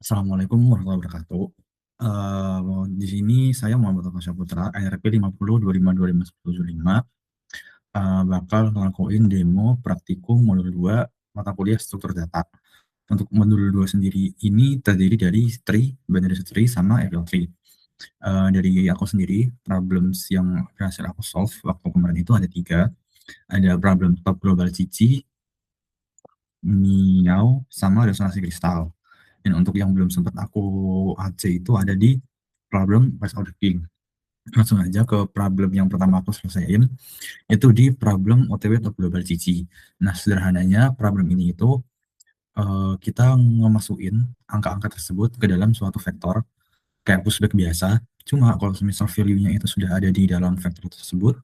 Assalamualaikum warahmatullahi wabarakatuh. Di sini saya Muhammad Alfa Putra, NRP 50 25 25 bakal ngelakuin demo praktikum modul 2 mata kuliah struktur data. Untuk modul 2 sendiri ini terdiri dari binary tree sama FL tree. Dari aku sendiri, problems yang berhasil aku solve waktu kemarin itu ada 3. Ada problem top global cici, miau, sama resonansi kristal. Dan untuk yang belum sempat aku AC itu ada di problem price order king. Langsung aja ke problem yang pertama aku selesaiin, itu di problem OTW atau global GG. Nah, sederhananya problem ini itu kita ngemasukin angka-angka tersebut ke dalam suatu vektor kayak pushback biasa. Cuma kalau misal value-nya itu sudah ada di dalam vektor tersebut,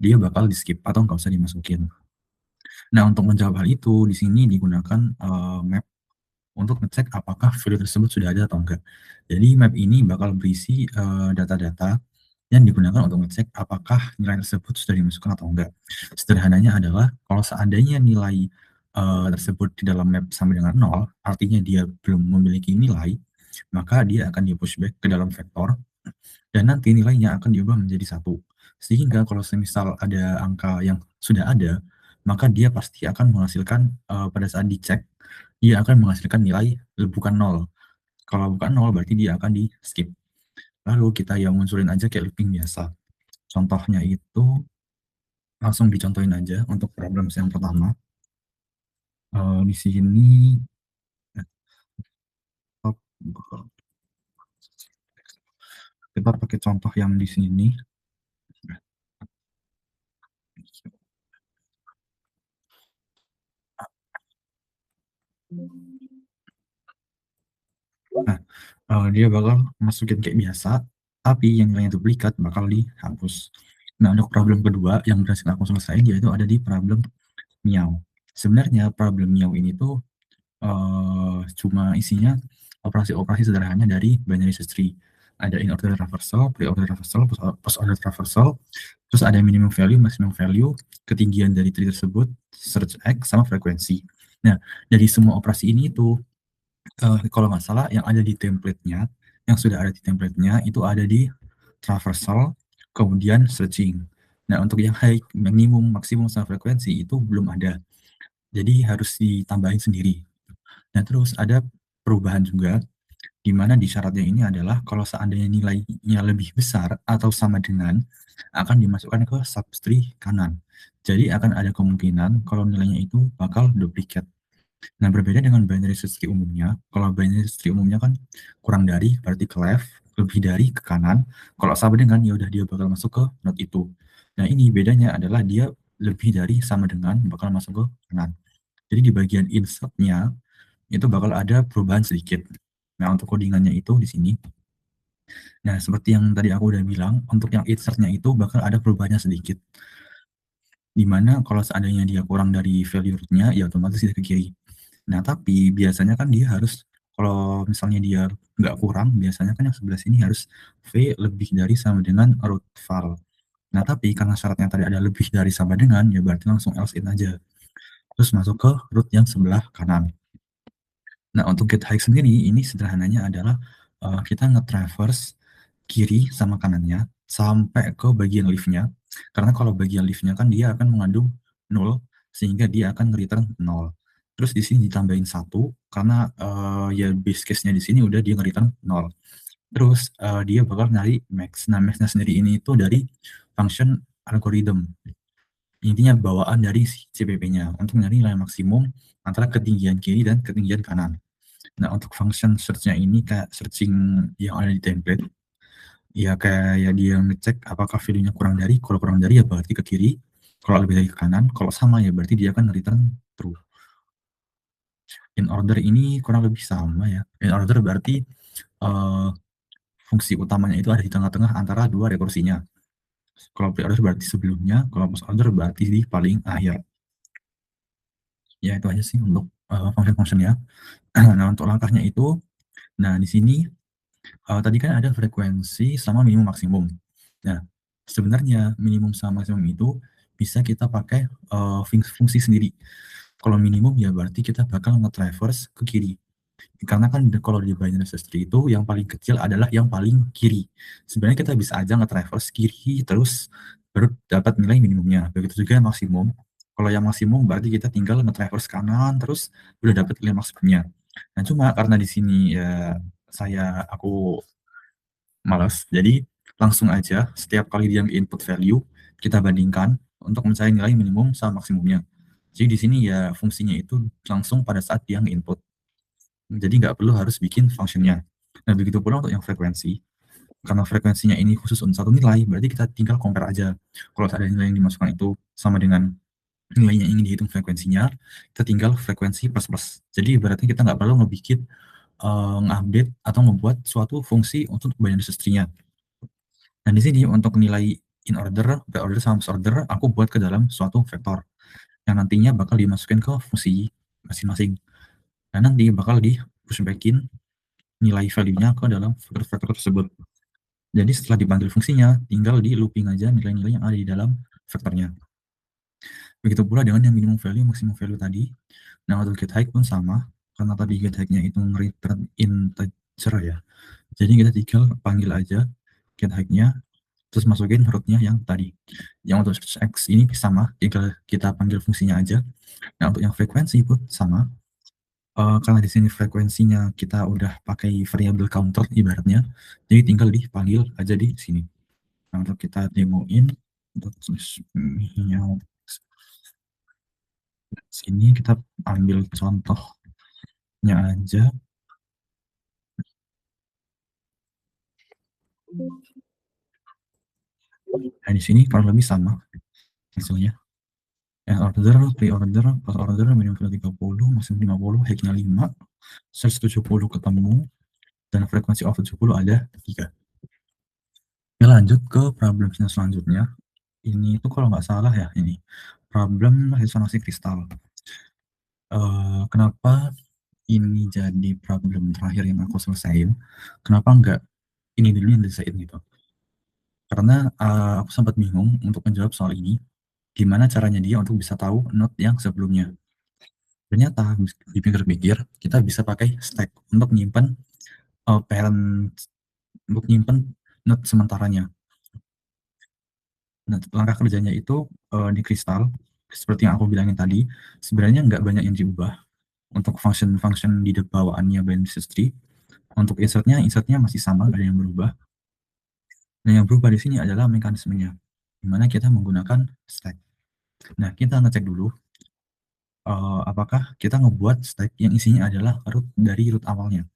dia bakal di skip atau nggak usah dimasukin. Nah, untuk menjawab hal itu, di sini digunakan map untuk ngecek apakah value tersebut sudah ada atau enggak. Jadi map ini bakal berisi data-data yang digunakan untuk ngecek apakah nilai tersebut sudah dimasukkan atau enggak. Sederhananya adalah kalau seandainya nilai tersebut di dalam map sama dengan 0, artinya dia belum memiliki nilai, maka dia akan di-pushback ke dalam vektor, dan nanti nilainya akan diubah menjadi 1. Sehingga kalau semisal ada angka yang sudah ada, maka dia pasti akan menghasilkan, pada saat dicek, dia akan menghasilkan nilai bukan 0. Kalau bukan 0 berarti dia akan di-skip. Lalu kita yang munculin aja kayak looping biasa. Contohnya itu langsung dicontohin aja untuk problem yang pertama. Di sini kita pakai contoh yang di sini. Nah, dia bakal masukin kayak biasa, tapi yang nilainya duplikat bakal dihapus. Nah, untuk problem kedua yang berhasil aku selesaiin yaitu ada di problem miau. Sebenarnya problem miau ini tuh cuma isinya operasi-operasi sederhana dari binary search tree. Ada in order traversal, pre-order traversal, post-order traversal, terus ada minimum value, maximum value, ketinggian dari tree tersebut, search X, sama frekuensi. Nah, dari semua operasi ini itu kalau nggak salah yang ada di template-nya, yang sudah ada di template-nya itu ada di traversal, kemudian searching. Nah, untuk yang high, minimum, maksimum, sama frekuensi itu belum ada. Jadi harus ditambahin sendiri. Nah, terus ada perubahan juga, di mana di syaratnya ini adalah kalau seandainya nilainya lebih besar atau sama dengan, akan dimasukkan ke subtree kanan. Jadi akan ada kemungkinan kalau nilainya itu bakal duplikat. Nah, berbeda dengan binary search tree umumnya, kalau binary search tree umumnya kan kurang dari berarti ke left, lebih dari ke kanan. Kalau sama dengan ya udah dia bakal masuk ke node itu. Nah, ini bedanya adalah dia lebih dari sama dengan bakal masuk ke kanan. Jadi di bagian insert-nya itu bakal ada perubahan sedikit. Nah, untuk codingannya itu di sini. Nah, seperti yang tadi aku udah bilang, untuk yang insert-nya itu bakal ada perubahannya sedikit. Dimana kalau seandainya dia kurang dari value root-nya, ya otomatis dia ke kiri. Nah, tapi biasanya kan dia harus, kalau misalnya dia nggak kurang, biasanya kan yang sebelah sini harus V lebih dari sama dengan root var. Nah, tapi karena syaratnya tadi ada lebih dari sama dengan, ya berarti langsung else in aja. Terus masuk ke root yang sebelah kanan. Nah, untuk get high sendiri, ini sederhananya adalah kita nge-traverse kiri sama kanannya sampai ke bagian leaf-nya. Karena kalau bagian leaf-nya kan dia akan mengandung 0, sehingga dia akan nge-return 0. Terus di sini ditambahin 1, karena ya base case-nya di sini udah dia nge-return 0. Terus dia bakal nyari max. Nah, max-nya sendiri ini itu dari function algorithm. Intinya bawaan dari CPP-nya untuk nyari nilai maksimum antara ketinggian kiri dan ketinggian kanan. Nah, untuk function search-nya ini kayak searching yang ada di template. Ya kayak dia ngecek apakah value-nya kurang dari, kalau kurang dari ya berarti ke kiri, kalau lebih dari ke kanan, kalau sama ya berarti dia akan return true. In order ini kurang lebih sama ya. In order berarti fungsi utamanya itu ada di tengah-tengah antara dua rekursinya. Kalau pre-order berarti sebelumnya, kalau post-order berarti di paling akhir. Ya itu aja sih untuk function-functionnya. Nah, untuk langkahnya itu, nah di sini tadi kan ada frekuensi sama minimum maksimum. Nah, sebenarnya minimum sama maksimum itu bisa kita pakai fungsi sendiri. Kalau minimum ya berarti kita bakal nge-traverse ke kiri. karena kan kalau di binary search tree itu yang paling kecil adalah yang paling kiri. Sebenarnya kita bisa aja nge-traverse kiri terus baru dapat nilai minimumnya. Begitu juga yang maksimum. Kalau yang maksimum berarti kita tinggal nge-traverse kanan terus udah dapat nilai maksimumnya. Nah, cuma karena di sini ya aku malas, jadi langsung aja setiap kali dia input value kita bandingkan untuk mencari nilai minimum sama maksimumnya. Jadi di sini ya fungsinya itu langsung pada saat dia input. Jadi nggak perlu harus bikin functionnya. Nah, begitu pula untuk yang frekuensi. Karena frekuensinya ini khusus untuk satu nilai, berarti kita tinggal compare aja. Kalau ada nilai yang dimasukkan itu sama dengan nilainya ingin dihitung frekuensinya, kita tinggal frekuensi plus plus. Jadi berarti kita nggak perlu ngebikin, ngupdate atau membuat suatu fungsi untuk binary search tree-nya. Nah, di sini untuk nilai in order, order, sama order, aku buat ke dalam suatu vektor yang nantinya bakal dimasukin ke fungsi masing-masing. Dan nanti bakal di pushbackin nilai value-nya ke dalam vektor-vektor tersebut. Jadi setelah dipanggil fungsinya, tinggal di looping aja nilai-nilai yang ada di dalam vektornya. Begitu pula dengan yang minimum value, maximum value tadi. Nah, untuk get height pun sama, karena tadi get height-nya itu return integer ya. Jadi kita tinggal panggil aja get height-nya, terus masukin root-nya yang tadi. Yang untuk x ini sama, tinggal kita panggil fungsinya aja. Nah, untuk yang frekuensi pun sama, karena di sini frekuensinya kita udah pakai variable counter ibaratnya, jadi tinggal dipanggil aja di sini. Nah, untuk kita demoin, untuk sini kita ambil contohnya aja. Nah, di sini kurang lebih sama hasilnya. Order, pre-order, post-order, minimum 30, maksimum 50, hacknya 5, search 70 ketemu, dan frekuensi of 70 ada 3. Oke, lanjut ke problemnya selanjutnya. Ini itu kalau nggak salah ya, ini problem resonansi kristal. Kenapa ini jadi problem terakhir yang aku selesaiin? Kenapa nggak ini dulu yang diselesain gitu? Karena aku sempat bingung untuk menjawab soal ini, gimana caranya dia untuk bisa tahu note yang sebelumnya. Ternyata dipikir-pikir, kita bisa pakai stack untuk nyimpen parent, untuk nyimpen note sementaranya. Nah, langkah kerjanya itu di kristal, seperti yang aku bilangin tadi, sebenarnya nggak banyak yang diubah untuk function-function di bawaannya Binary Tree. Untuk insertnya masih sama, nggak ada yang berubah. Dan yang berubah di sini adalah mekanismenya, di mana kita menggunakan stack. Nah, kita ngecek dulu apakah kita ngebuat stack yang isinya adalah root dari root awalnya.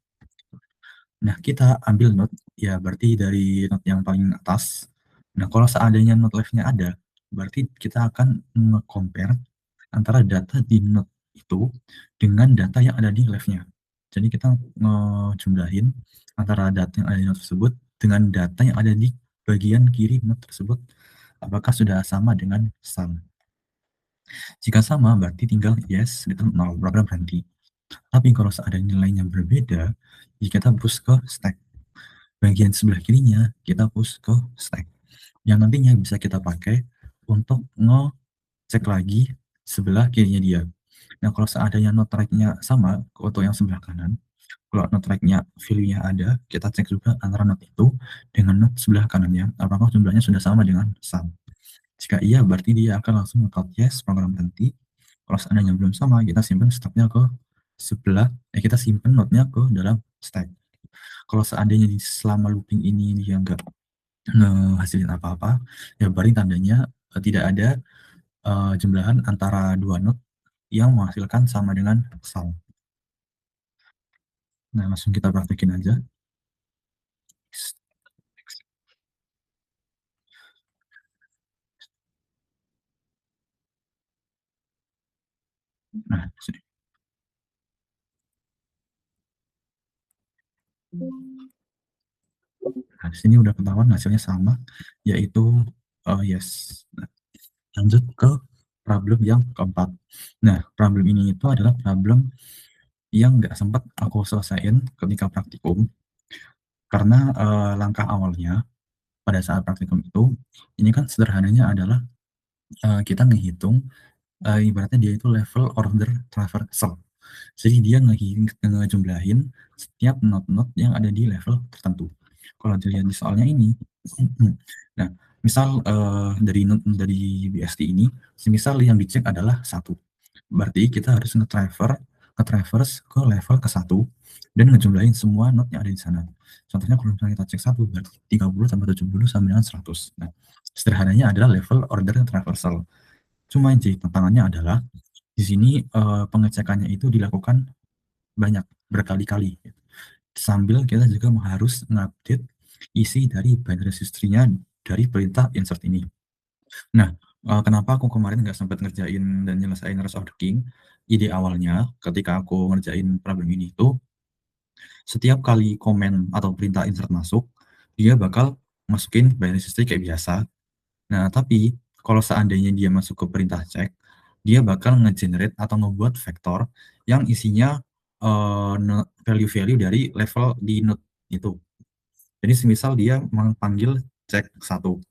Nah, kita ambil node, ya berarti dari node yang paling atas. Nah, kalau seandainya node left-nya ada, berarti kita akan nge-compare antara data di node itu dengan data yang ada di left-nya. Jadi kita ngejumlahin antara data yang ada di node tersebut dengan data yang ada di bagian kiri node tersebut. Apakah sudah sama dengan sum? Jika sama, berarti tinggal yes, gitu, nol, program berhenti. Tapi kalau seandainya nilainya berbeda, ya kita push ke stack. Bagian sebelah kirinya, kita push ke stack. Yang nantinya bisa kita pakai untuk ngecek lagi sebelah kirinya dia. Nah, kalau seandainya node track-nya sama untuk yang sebelah kanan, kalau node track-nya value-nya ada, kita cek juga antara node itu dengan node sebelah kanannya, apakah jumlahnya sudah sama dengan sum. Jika iya, berarti dia akan langsung nge-count yes, program berhenti. Kalau seandainya belum sama, kita simpan stacknya ke sebelah, kita simpan node-nya ke dalam stack. Kalau seandainya selama looping ini dia nggak ngehasilin apa-apa, ya berarti tandanya tidak ada jumlahan antara dua node yang menghasilkan sama dengan sum. Nah, langsung kita praktekin aja. Nah, di sini udah ketahuan hasilnya sama, yaitu yes. Nah, lanjut ke problem yang keempat. Nah, problem ini itu adalah problem yang nggak sempat aku selesaiin ketika praktikum, karena langkah awalnya pada saat praktikum itu, ini kan sederhananya adalah kita menghitung ibaratnya dia itu level order traversal. Jadi dia ngejumlahin setiap not-not yang ada di level tertentu. Kalau dilihat di soalnya ini, nah, misal, dari BST ini, semisal yang dicek adalah satu, berarti kita harus nge-traverse ke level ke-1 dan ngejumlahin semua not yang ada di sana. Contohnya kalau misalnya kita cek 1 berarti 30 tambah 70 sama dengan 100. Nah, sederhananya adalah level order traversal. Cuma yang jadi tantangannya adalah di sini, pengecekannya itu dilakukan banyak, berkali-kali, sambil kita juga harus ngupdate isi dari binary history-nya dari perintah insert ini. Nah, kenapa aku kemarin nggak sempat ngerjain dan nyelesain Rest of the King, ide awalnya ketika aku ngerjain problem ini itu, setiap kali komen atau perintah insert masuk, dia bakal masukin binary history kayak biasa. Nah, tapi kalau seandainya dia masuk ke perintah check, dia bakal nge-generate atau ngebuat vektor yang isinya value-value dari level di node itu. Jadi semisal dia memanggil cek 1,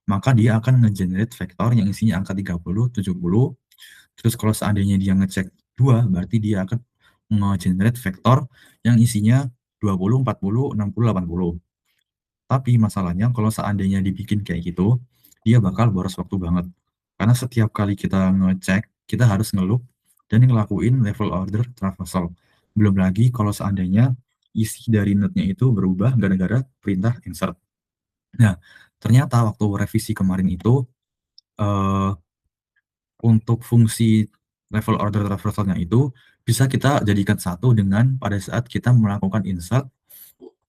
maka dia akan nge-generate vektor yang isinya angka 30, 70. Terus kalau seandainya dia ngecek 2, berarti dia akan nge-generate vektor yang isinya 20, 40, 60, 80. Tapi masalahnya kalau seandainya dibikin kayak gitu, dia bakal boros waktu banget. Karena setiap kali kita ngecek, kita harus ngeloop dan ngelakuin level order traversal. Belum lagi kalau seandainya isi dari node-nya itu berubah gara-gara perintah insert. Nah, ternyata waktu revisi kemarin itu, uh, untuk fungsi level order traversalnya itu bisa kita jadikan satu dengan pada saat kita melakukan insert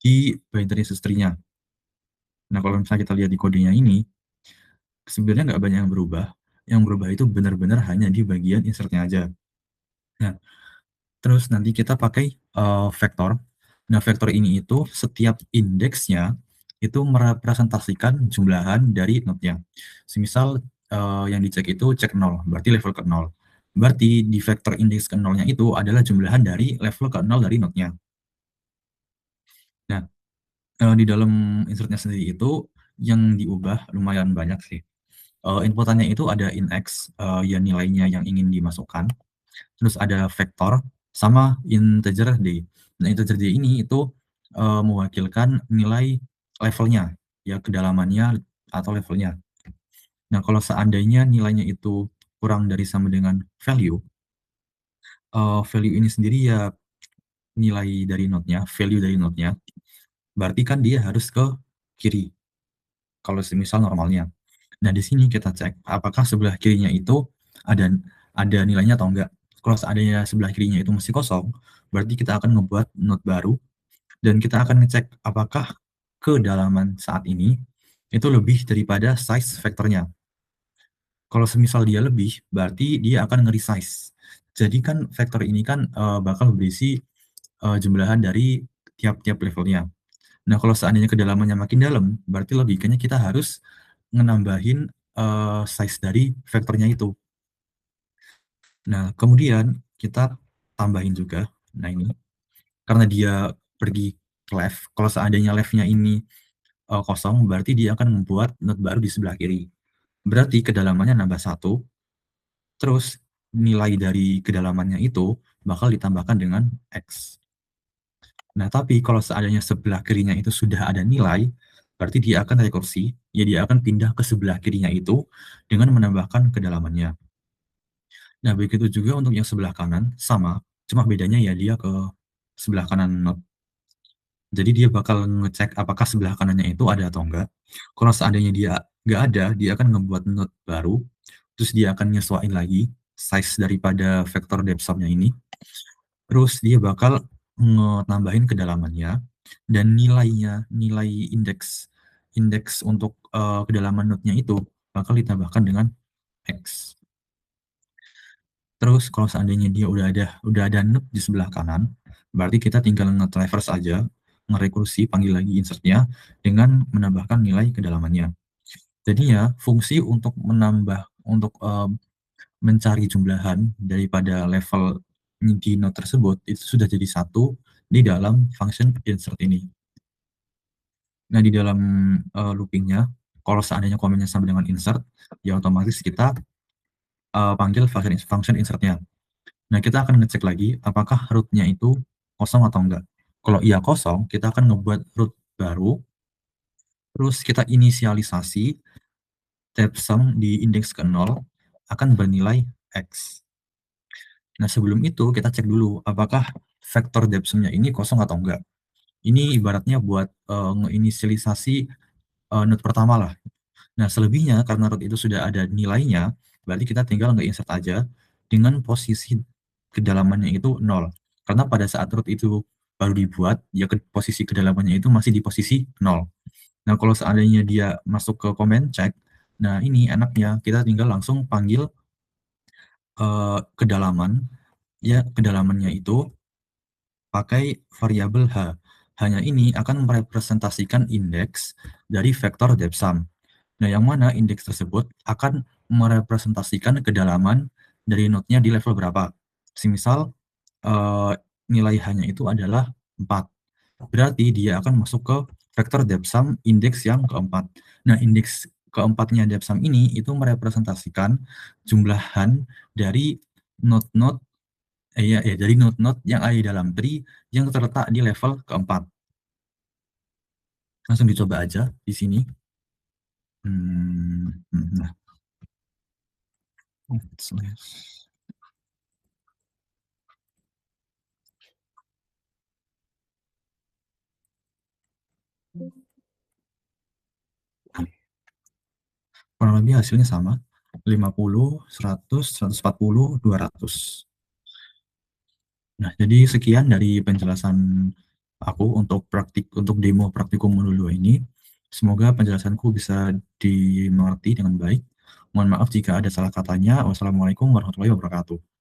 di binary history-nya. Nah, kalau misalnya kita lihat di kodenya ini, sebenarnya nggak banyak yang berubah. Yang berubah itu benar-benar hanya di bagian insertnya aja. Nah, terus nanti kita pakai vektor. Nah, vektor ini itu setiap indeksnya itu merepresentasikan jumlahan dari node-nya. Semisal yang dicek itu cek 0, berarti level ke 0. Berarti di vektor indeks ke 0-nya itu adalah jumlahan dari level ke 0 dari node-nya. Nah, di dalam insertnya sendiri itu yang diubah lumayan banyak sih. Inputannya itu ada index, ya nilainya yang ingin dimasukkan. Terus ada vektor sama integer D. Nah, integer D ini itu mewakilkan nilai levelnya, ya kedalamannya atau levelnya. Nah, kalau seandainya nilainya itu kurang dari sama dengan value, value ini sendiri ya nilai dari node-nya, value dari node-nya, berarti kan dia harus ke kiri, kalau semisal normalnya. Nah, di sini kita cek apakah sebelah kirinya itu ada ada nilainya atau enggak. Kalau seandainya sebelah kirinya itu masih kosong, berarti kita akan ngebuat node baru dan kita akan ngecek apakah kedalaman saat ini itu lebih daripada size vektornya. Kalau semisal dia lebih, berarti dia akan nge-resize. Jadi kan vektor ini kan bakal berisi jumlahan dari tiap-tiap levelnya. Nah, kalau seandainya kedalamannya makin dalam, berarti logikanya kita harus menambahin size dari vektornya itu. Nah, kemudian kita tambahin juga. Nah, ini karena dia pergi ke left, kalau seandainya leftnya ini kosong, berarti dia akan membuat node baru di sebelah kiri. Berarti kedalamannya nambah 1, terus nilai dari kedalamannya itu bakal ditambahkan dengan X. Nah, tapi kalau seandainya sebelah kirinya itu sudah ada nilai, berarti dia akan rekursi, ya dia akan pindah ke sebelah kirinya itu dengan menambahkan kedalamannya. Nah, begitu juga untuk yang sebelah kanan, sama, cuma bedanya ya dia ke sebelah kanan node. Jadi dia bakal ngecek apakah sebelah kanannya itu ada atau enggak. Kalau seandainya dia nggak ada, dia akan ngebuat node baru, terus dia akan nyesuaiin lagi size daripada vektor depth-nya ini. Terus dia bakal nambahin kedalamannya dan nilainya, nilai indeks untuk kedalaman node-nya itu bakal ditambahkan dengan X. Terus kalau seandainya dia udah ada node di sebelah kanan, berarti kita tinggal nge-traverse aja, ngerekursi, panggil lagi insertnya dengan menambahkan nilai kedalamannya. Jadinya fungsi untuk untuk mencari jumlahan daripada level di node tersebut itu sudah jadi satu di dalam function insert ini. Nah, di dalam loopingnya, kalau seandainya komennya sama dengan insert, ya otomatis kita panggil function insertnya. Nah, kita akan ngecek lagi apakah root-nya itu kosong atau enggak. Kalau iya kosong, kita akan ngebuat root baru, terus kita inisialisasi depth_sum di indeks ke 0 akan bernilai X. Nah, sebelum itu kita cek dulu apakah vektor depth_sum-nya ini kosong atau enggak. Ini ibaratnya buat ngeinisialisasi node pertama lah. Nah, selebihnya karena root itu sudah ada nilainya, berarti kita tinggal nge-insert aja dengan posisi kedalamannya itu 0. Karena pada saat root itu baru dibuat, ya posisi kedalamannya itu masih di posisi 0. Nah, kalau seandainya dia masuk ke comment check, nah ini enaknya kita tinggal langsung panggil kedalaman, ya kedalamannya itu pakai variabel H. Hanya ini akan merepresentasikan indeks dari vektor depth_sum. Nah, yang mana indeks tersebut akan merepresentasikan kedalaman dari node-nya di level berapa. Semisal nilai H-nya itu adalah 4. Berarti dia akan masuk ke vektor depth_sum indeks yang keempat. Nah, indeks keempatnya depth_sum ini itu merepresentasikan jumlahan dari node-node dari node-node yang ada di dalam tree yang terletak di level keempat. Langsung dicoba aja di sini. Nah. Kurang lebih hasilnya sama, 50, 100, 140, 200. Nah, jadi sekian dari penjelasan aku untuk demo praktikum modul 2 ini. Semoga penjelasanku bisa dimengerti dengan baik. Mohon maaf jika ada salah katanya. Wassalamualaikum warahmatullahi wabarakatuh.